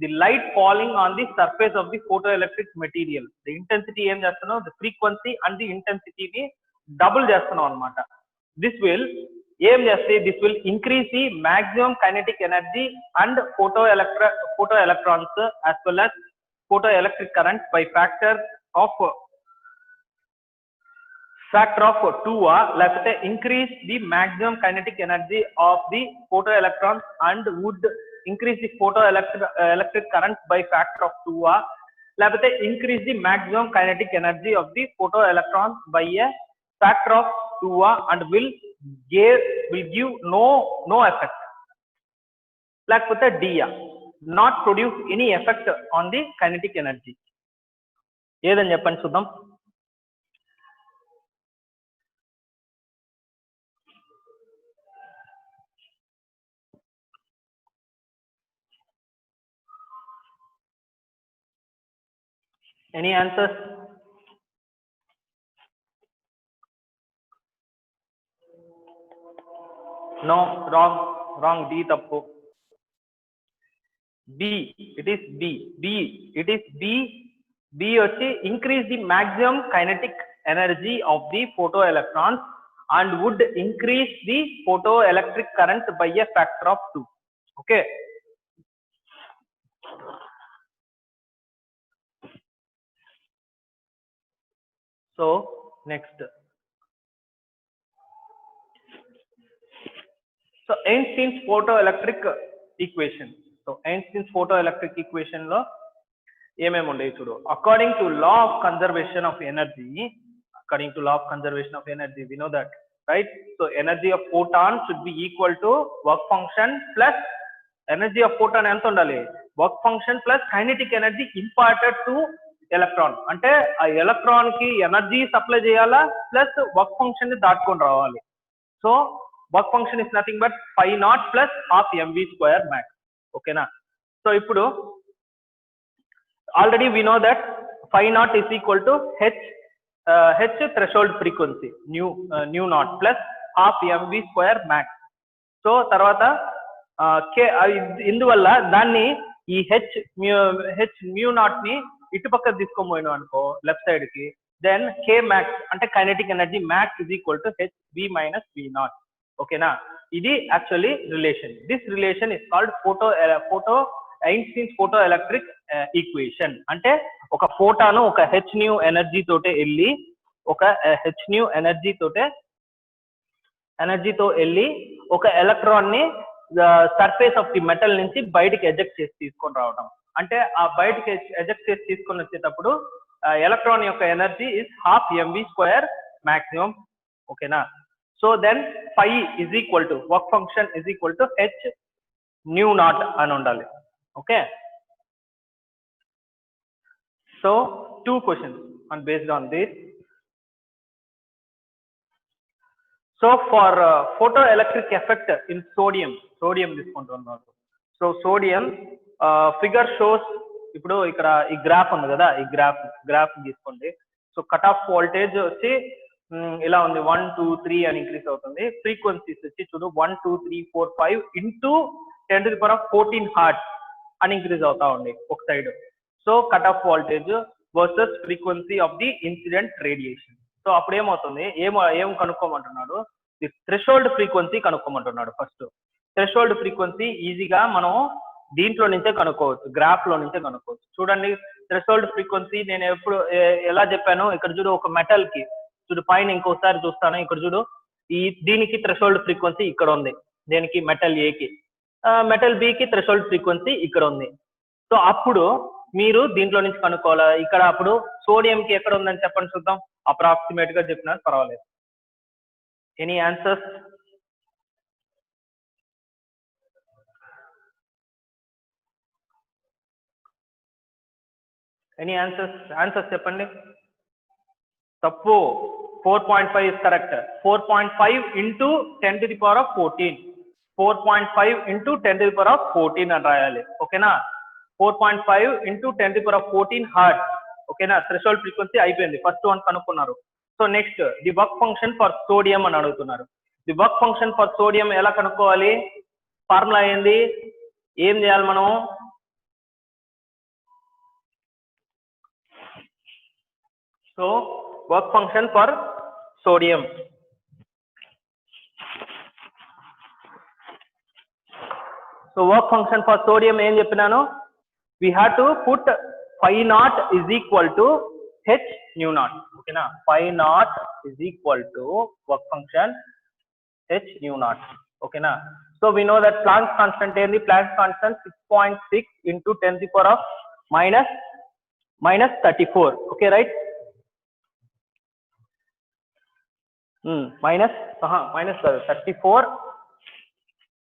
the light falling on the surface of the photoelectric material, the intensity ఏం చేస్తున్నాం, the frequency and the intensity ని double చేస్తున్నాం అన్నమాట. this will increase the maximum kinetic energy and photoelectrons as well as photoelectric current by factor of 2 లేకపోతే increase the maximum kinetic energy of the photoelectrons and would increase the photoelectric current by factor of 2 లేకపోతే increase the maximum kinetic energy of the photoelectrons by a factor of 2 and will give no effect. లేకపోతే D not produce any effect on the kinetic energy. ఏదని చెప్పండి చూద్దాం. Any answers? No, wrong. D tappu. B, it is B. It is B B వచ్చి increase the maximum kinetic energy of the photoelectrons and would increase the photoelectric current by a factor of 2. Okay. So next. So Einstein's photoelectric equation. So Einstein's photoelectric equation lo ఏమేమి ఉండేవి చూడు. According to law of conservation of energy we know that, right? So energy of photon should be equal to work function plus energy of photon ఎంత ఉండాలి, work function plus kinetic energy imparted to electron. అంటే ఆ electron కి energy supply చేయాలా plus work function ని దాటుకొని రావాలి. So work function is nothing but phi naught plus half mv square max. ఓకేనా. సో ఇప్పుడు already we know that phi naught is equal to h threshold frequency nu naught plus half mv square max. So తర్వాత ఇందువల్ల దాన్ని ఈ h mu naught ని ఇటుపక్క తీసుకోబోయినా అనుకో left side కి, దెన్ k max అంటే kinetic energy max is equal to hv minus v naught. ఓకేనా. ఇది actually relation. This relation is called Einstein's photo electric equation. అంటే ఒక ఫోటాను ఒక h nu ఎనర్జీ తోటే వెళ్ళి ఒక ఎలక్ట్రాన్ ని సర్ఫేస్ ఆఫ్ ది మెటల్ నుంచి బయటికి ఎజెక్ట్ చేసి తీసుకొని రావడం. అంటే ఆ బయటికి ఎజెక్ట్ చేసి తీసుకొని వచ్చేటప్పుడు ఎలక్ట్రాన్ యొక్క energy is half mv square maximum. ఓకేనా. So then phi is equal to work function is equal to h nu naught అని ఉండాలి. Okay. So 2 questions and based on this. So for photoelectric effect in sodium తీసుకుంటున్నాను. So sodium figure shows, ఇప్పుడు ఇక్కడ ఈ graph ఉంది కదా, ఈ graph తీసుకోండి. సో కట్ ఆఫ్ వోల్టేజ్ వచ్చి ఇలా ఉంది 1 2 3 అని ఇంక్రీస్ అవుతుంది. ఫ్రీక్వెన్సీస్ వచ్చి చూడు 1 2 3 4 5 into 10⁻14 hertz అని ఇంక్రీజ్ అవుతా ఉంది ఒక సైడ్. So cut off voltage versus frequency of the incident radiation. So అప్పుడు ఏమవుతుంది, ఏం కనుక్కోమంటున్నాడు, ది థ్రెషోల్డ్ ఫ్రీక్వెన్సీ కనుక్కోమంటున్నాడు. ఫస్ట్ థ్రెషోల్డ్ ఫ్రీక్వెన్సీ ఈజీగా మనం దీంట్లో నుంచే కనుక్కోవచ్చు, గ్రాఫ్ లో నుంచే కనుక్కోవచ్చు. చూడండి థ్రెషోల్డ్ ఫ్రీక్వెన్సీ నేను ఎప్పుడు ఎలా చెప్పాను, ఇక్కడ చూడు ఒక మెటల్ కి చూడు, పైన ఇంకోసారి చూస్తాను, ఇక్కడ చూడు దీనికి థ్రెషోల్డ్ ఫ్రీక్వెన్సీ ఇక్కడ ఉంది, దేనికి మెటల్ ఏకి, మెటల్ బికి థ్రెషోల్డ్ ఫ్రీక్వెన్సీ ఇక్కడ ఉంది. సో అప్పుడు మీరు దీంట్లో నుంచి కనుక్కోవాలి. ఇక్కడ అప్పుడు సోడియం కి ఎక్కడ ఉందని చెప్పండి చూద్దాం. అప్రాక్సిమేట్ గా చెప్పినా పర్వాలేదు. Any answers? ఎనీ ఆన్సర్స్ చెప్పండి. తప్పు. 4.5 is correct. 4.5 into 10⁻14. 4.5 into 10⁻14 అని రాయాలి. ఓకేనా. 4.5 into 10⁻14 hertz. ఓకేనా. థ్రెషోల్డ్ ఫ్రీక్వెన్సీ అయిపోయింది, ఫస్ట్ వన్ కనుక్కున్నారు. So next the work function for sodium అని అడుగుతున్నారు. The work function for sodium ఎలా కనుక్కోవాలి, ఫార్ములా ఏంది, ఏం చేయాలి మనం, so work function for sodium, so work function for sodium ఏం చెప్పినాను, we have to put phi naught is equal to h nu naught. ఓకేనా. phi naught is equal to work function h nu naught. ఓకేనా. So we know that Planck's constant ఏంది, Planck's constant 6.6 into 10⁻−34. Okay right. -34.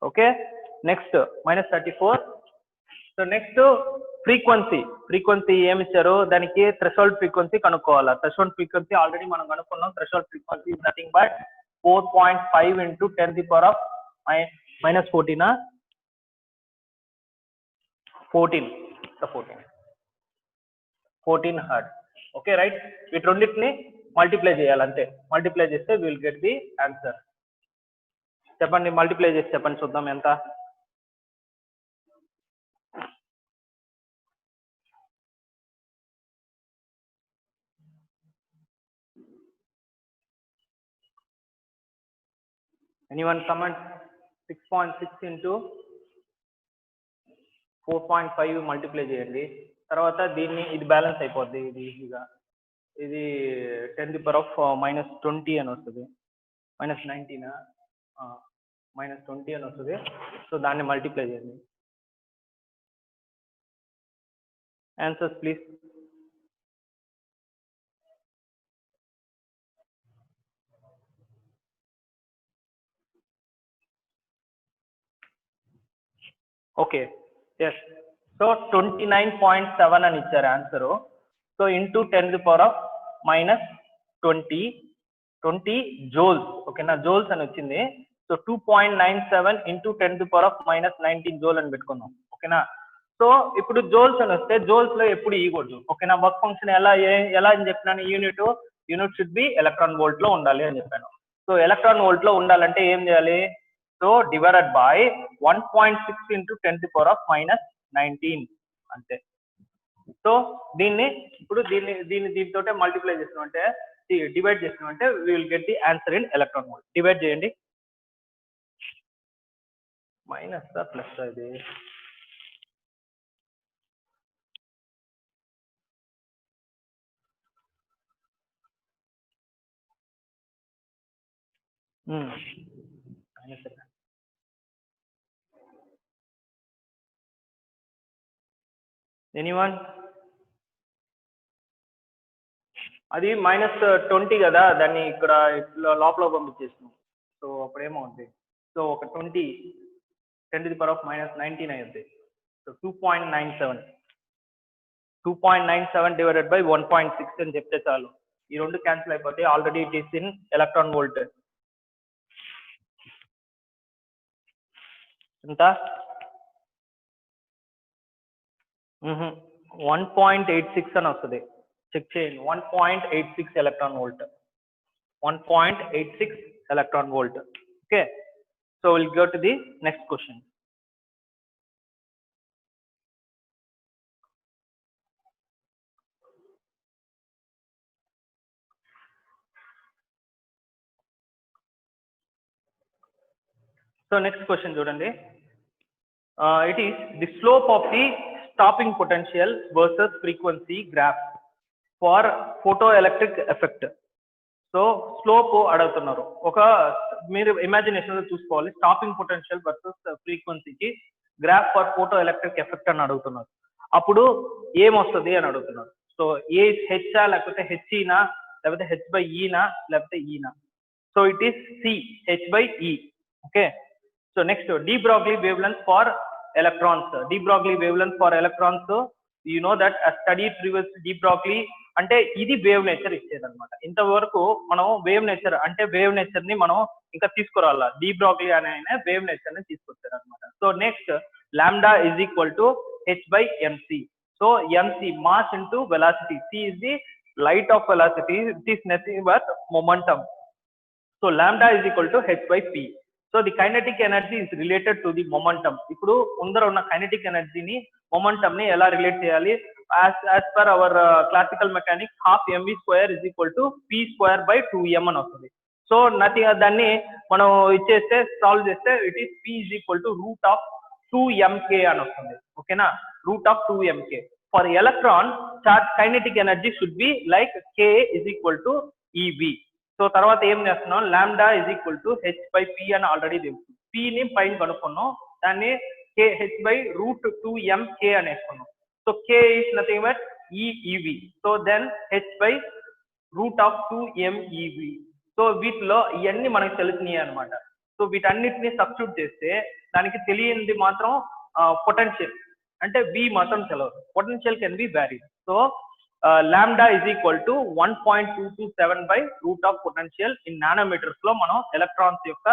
Okay. Next -34. So next frequency ఏమి ఇచ్చారు, దానికి threshold frequency కనుక్కోవాలా. Threshold frequency already మనం కనుక్కున్నాం. Threshold frequency is nothing but 4.5 into 10⁻−14 14 hertz. Okay right. వీటి రెండింటిని మల్టిప్లై చేయాలంటే, మల్టిప్లై చేస్తే విల్ గెట్ ది ఆన్సర్. చెప్పండి, మల్టిప్లై చేసి చెప్పండి చూద్దాం ఎంత. anyone comment? 6.6 into 4.5 మల్టిప్లై చేయండి, తర్వాత దీన్ని ఇది బ్యాలెన్స్ అయిపోద్ది, ఇది ఈజీగా ఇది 10⁻⁻20 అని వస్తుంది, -19 -20 అని వస్తుంది. సో దాన్ని మల్టిప్లై చేయండి. Answers please. Okay, yes. So 29.7 అని ఇచ్చారు ఆన్సరు. సో ఇంటూ 10⁻⁻20 జోల్స్, ఓకేనా, జోల్స్ అని వచ్చింది. సో 2.97 ఇంటూ 10⁻⁻19 జోల్ అని పెట్టుకున్నాం, ఓకేనా. సో ఇప్పుడు జోల్స్ అని వస్తే జోల్స్ లో ఎప్పుడు ఇవ్వకూడదు, ఓకేనా. వర్క్ ఫంక్షన్ ఎలా అని చెప్పినాను, unit should be electron volt లో ఉండాలి అని చెప్పాను. సో ఎలక్ట్రాన్ వోల్ట్ లో ఉండాలంటే ఏం చేయాలి? సో డివైడెడ్ బై 1.6 ఇంటూ 10⁻⁻19 అంతే. సో దీన్ని ఇప్పుడు దీంతో మల్టిప్లై చేస్తున్నాం అంటే, డివైడ్ చేస్తున్నాం అంటే we will get the answer in electron volt. Divide చేయండి. మైనస్ ప్లస్ ఇది ఎనీవన్? అది -20 కదా, దాన్ని ఇక్కడ లోపల పంపించేస్తున్నాం. సో అప్పుడు ఏమవుతుంది? సో ఒక 20 10⁻⁻19 అయ్యింది. సో 2.97 డివైడెడ్ బై 1.6 అని చెప్తే చాలు, ఈ రెండు క్యాన్సిల్ అయిపోతాయి. Already it is in electron volt. ఎంత? 1.86 అని వస్తుంది. చెక్ చేయండి. 1.86 electron volt. 1.86 electron volt. Okay, so will go to the next question. So next question చూడండి. It is the slope of the stopping potential versus frequency graph for photo electric effect. So slope అడుగుతున్నారు. ఒక మీరు imagination లో చూసుకోవాలి. Stopping potential versus ఫ్రీక్వెన్సీకి graph for photo electric effect అని అడుగుతున్నారు. అప్పుడు ఏమొస్తుంది అని అడుగుతున్నారు. సో ఏ హెచ్ఆ లేకపోతే హెచ్ఈనా లేకపోతే h/e-నా లేకపోతే ఈనా? So it is C, h/e. Okay, so next de Broglie wavelength for electrons. de Broglie wavelength for electrons, you know that a study previous de Broglie అంటే ఇది వేవ్ నేచర్ ఇచ్చేది అనమాట. ఇంతవరకు మనం వేవ్ నేచర్ అంటే వేవ్ నేచర్ ని మనం ఇంకా తీసుకురావాలా. de Broglie అనే ఆయన వేవ్ నేచర్ ని తీసుకొచ్చారు అనమాట. So next lambda is equal to h/mc. So mc mass into velocity, c is the light of velocity, it is nothing but momentum. So lambda is equal to h/p. So the kinetic energy is related to the momentum. ఇప్పుడు ముందర ఉన్న kinetic energy ని momentum ని ఎలా relate చేయాలి? as per our classical mechanics, half mv² is equal to p²/2m అని వస్తుంది. So nothing, దాన్ని మనం ఇచ్చేస్తే సాల్వ్ చేస్తే it is p is equal to √2mk అని వస్తుంది. ఓకేనా, √2mk. For electron charge kinetic energy should be like k is equal to ev. So తర్వాత ఏం చేస్తున్నాం? Lambda is equal to h/p అని ఆల్రెడీ తెలుసు. p ని పైన కనుక్కున్నాం, దాన్ని h/√2mk అని వేసుకున్నాం. So k is nothing but ev. So then h/√2mev. So వీటిలో ఇవన్నీ మనకు తెలిసినాయి అనమాట. సో వీటన్నిటిని సబ్స్టిట్యూట్ చేస్తే దానికి తెలియంది మాత్రం పొటెన్షియల్, అంటే v మాత్రం తెలియదు. Potential can be vary. So lambda is equal to 1.227 by root of potential in nanometers లో మనం ఎలక్ట్రాన్స్ యొక్క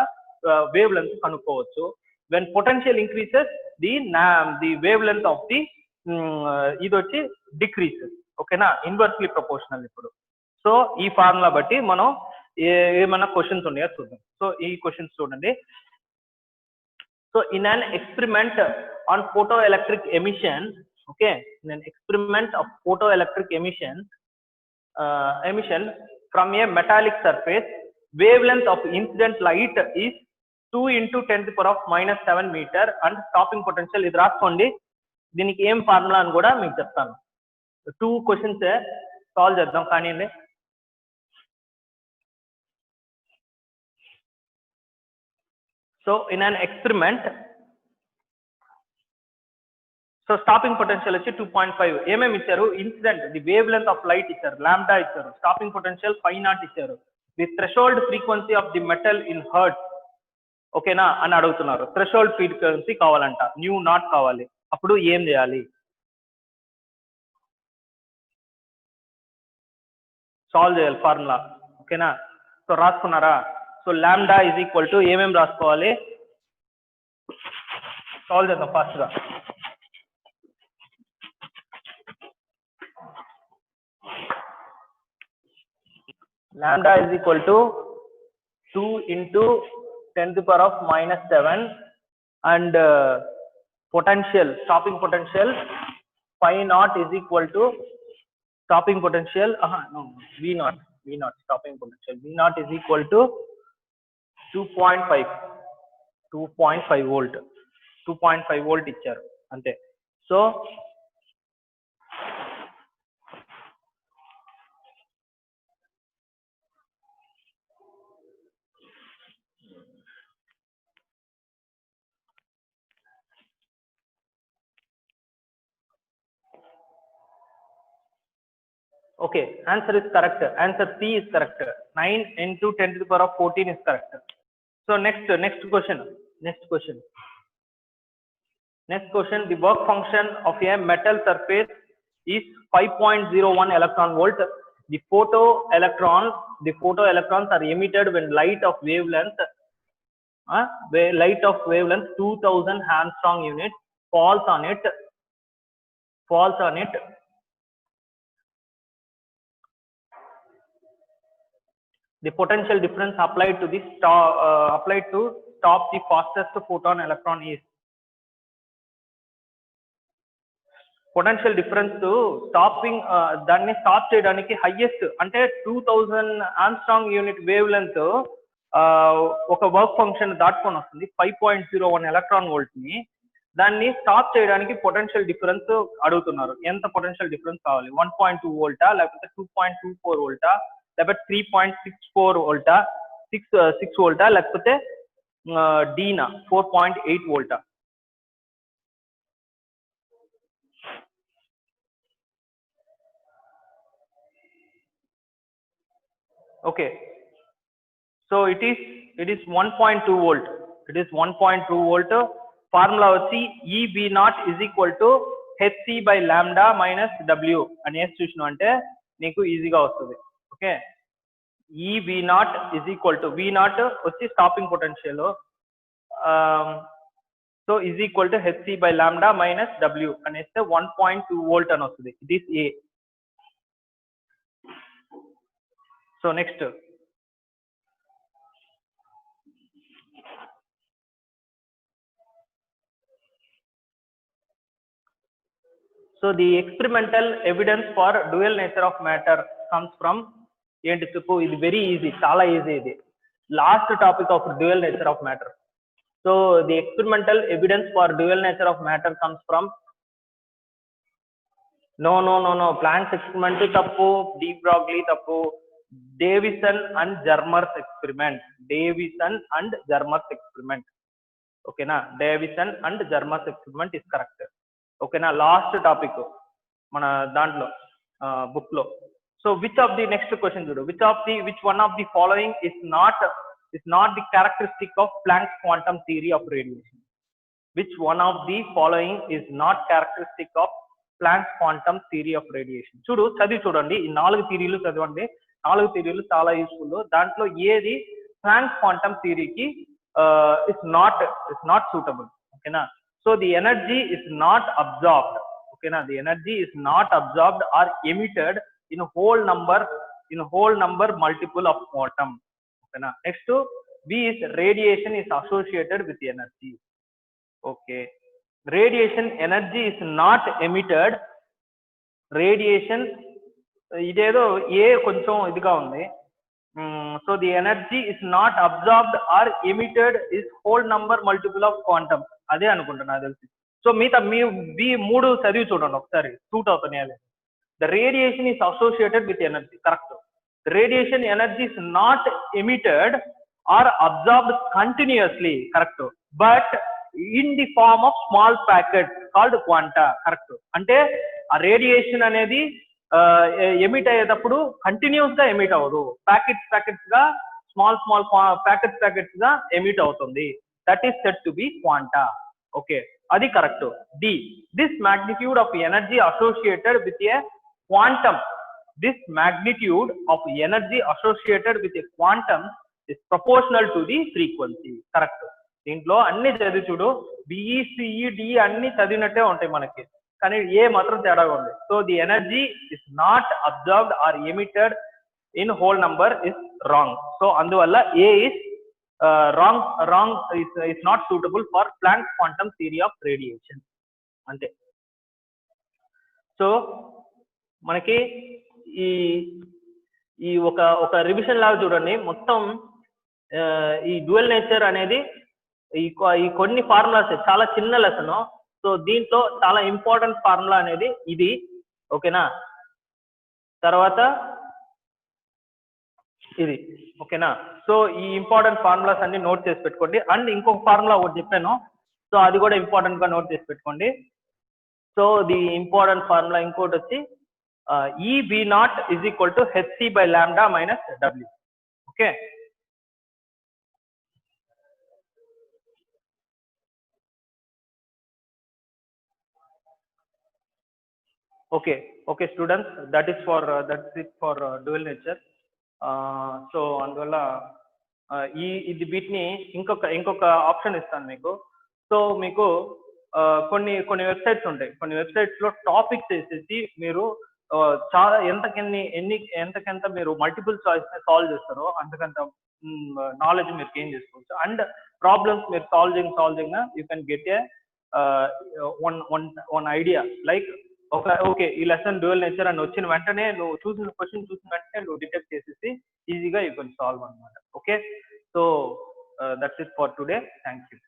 వేవ్ లెంత్ కనుక్కోవచ్చు. when potential increases the wavelength of the ఇది వచ్చి డిక్రీసెస్. ఓకేనా, ఇన్వర్స్లీ ప్రపోర్షనల్. ఇప్పుడు సో ఈ ఫార్ములా బట్టి మనం ఏమైనా క్వశ్చన్స్ ఉన్నాయో చూద్దాం. సో ఈ క్వశ్చన్స్ చూడండి. So in an experiment on photoelectric emission, okay, in an experiment of photoelectric emission from a metallic surface, wavelength of incident light is 2 into 10 to the power of minus 7 meter and stopping potential ఇది రాసుకోండి. దీనికి ఏం formula అని కూడా మీకు చెప్తాను. 2 questions solve చేద్దాం కానీ. So in an experiment, so stopping potential వచ్చి 2.5 ఏమేమి ఇచ్చారు, incident the wave length of light ఇచ్చారు, లాంబ్డా ఇచ్చారు, స్టాపింగ్ పొటెన్షియల్ 5 ఇచ్చారు, the threshold frequency of the metal in hertz ఓకేనా అని అడుగుతున్నారు. థ్రెషోల్డ్ ఫ్రీక్వెన్సీ కావాలంట, న్యూ నాట్ కావాలి. అప్పుడు ఏం చేయాలి, సాల్వ్ చేయాలి ఫార్ములా ఓకేనా. సో రాసుకున్నారా. So lambda is equal to ఏమేమి రాసుకోవాలి, సాల్వ్ చేద్దాం ఫాస్ట్ గా. Lambda is equal to 2 into 10 to the power of minus 7 and potential, stopping potential phi naught is equal to stopping potential V naught stopping potential V naught is equal to 2.5 volt 2.5 volt ఇచ్చారు అంతే. So okay, answer is correct. Answer C is correct. 9 into 10 to the power of 14 is correct. So next question. The work function of a metal surface is 5.01 electron volt. The photo electrons are emitted when light of wavelength 2000 Armstrong units falls on it. The potential difference applied to stop the fastest photon electron is. Potential difference to stopping దాన్ని stop చేయడానికి highest అంటే 2000 Armstrong unit wave length ఒక work function దాటుకొని వస్తుంది 5.01 electron volt ని. దాన్ని stop చేయడానికి potential difference అడుగుతున్నారు. ఎంత పొటెన్షియల్ డిఫరెన్స్ కావాలి, 1.2 వోల్టా లేకపోతే 2.24 వోల్టా లేకపోతే 3.64 వోల్టా 6 వోల్టా లేకపోతే డీనా 4.8 Volta. Okay, so it is 1.2 volt. It is 1.2 volt. Formula వచ్చి EV naught is equal to HC by lambda minus W అని వేసి చూసినాం అంటే నీకు ఈజీగా వస్తుంది. Okay, EV naught is equal to V naught వచ్చి stopping potential, so is equal to HC by lambda minus W అని వేస్తే 1.2 volt అని వస్తుంది. It is A. So next, so the experimental evidence for dual nature of matter comes from ఏంటి చెప్పు, ఇది very easy, చాలా easy. ఇది last topic of dual nature of matter. So the experimental evidence for dual nature of matter comes from no Planck's experiment తప్పు, de Broglie తప్పు, Davisson and Germer's experiment. ఓకేనా, Davisson and Germer's experiment is correct. ఓకేనా, last topic మన దాంట్లో book లో. సో which of the next question చూడు, which one of the following is not the characteristic of Planck's quantum theory of radiation? Which one of the following is not characteristic of Planck's quantum theory of radiation? చదివి చూడండి, ఈ 4 థియరీలు చదవండి. 4 థియరీలు చాలా useful. దాంట్లో ఏది Planck's quantum theoryకి is not suitable. ఓకేనా, so the energy is not absorbed. ఓకేనా, the energy is not absorbed or emitted in a whole number multiple of quantum. ఓకేనా, next B is radiation is associated with energy. Okay, radiation energy is not emitted. Radiation ఇదేదో ఏ కొంచెం ఇదిగా ఉంది, So the energy is not absorbed or emitted is whole number multiple of quantum. అదే అనుకుంటున్నా తెలిసి. So మిగతా మీ మూడు చదివి చూడండి ఒకసారి సూట్ అవుతున్నాయి. The radiation is associated with energy. Correct. The radiation energy is not emitted or absorbed continuously. Correct. But in the form of small packets called quanta. Correct. అంటే ఆ రేడియేషన్ అనేది ఎమిట్ అయ్యేటప్పుడు కంటిన్యూస్ గా emit అవ్వదు, packets గా small packets గా emit అవుతుంది. That is said to be quanta. Okay, అది correct. D, this magnitude of energy associated with a quantum, this magnitude of energy associated with a quantum is proportional to the frequency. Correct. దీంట్లో అన్ని చదివి చూడు, BE CE D అన్ని చదివినట్టే ఉంటాయి మనకి, కానీ ఏ మాత్రం తేడాగా ఉంది. సో the energy is not observed or emitted in whole number is wrong. So అందువల్ల A is wrong is not suitable for Planck quantum theory of radiation. అంతే. సో మనకి ఈ ఒక రివిజన్ లాగా చూడండి, మొత్తం ఈ డ్యూయల్ నేచర్ అనేది ఈ కొన్ని ఫార్ములాస్ చాలా చిన్న లెసన్. సో దీంట్లో చాలా ఇంపార్టెంట్ ఫార్ములా అనేది ఇది. ఓకేనా, తర్వాత ఇది. ఓకేనా, సో ఈ ఇంపార్టెంట్ ఫార్ములాస్ అన్ని నోట్ చేసి పెట్టుకోండి. అండ్ ఇంకొక ఫార్ములా ఒకటి చెప్పాను, సో అది కూడా ఇంపార్టెంట్ గా నోట్ చేసి పెట్టుకోండి. సో ది ఇంపార్టెంట్ ఫార్ములా ఇంకోటి వచ్చి EB0 is equal to hc by lambda minus w. Okay, okay students, that's it for dual nature. So అందువల్ల ఇది వీటిని ఇంకొక ఆప్షన్ ఇస్తాను మీకు. సో మీకు కొన్ని వెబ్సైట్స్ ఉంటాయి, కొన్ని వెబ్సైట్స్ లో టాపిక్స్ వేసేసి మీరు చాలా ఎంతకెంత మీరు మల్టిపుల్ చాయిస్ సాల్వ్ చేస్తారో అంతకంత నాలెడ్జ్ మీరు గెయిన్ చేసుకోవచ్చు. అండ్ ప్రాబ్లమ్స్ మీరు solving you can get a one idea. Like okay, ఈ లెసన్ డ్యూయల్ నేచర్ అని వచ్చిన వెంటనే నువ్వు క్వశ్చన్ చూసిన వెంటనే నువ్వు డిటెక్ట్ చేసేసి ఈజీగా యూ కెన్ సాల్వ్ అనమాట. Okay, so that's it for today. Thank you.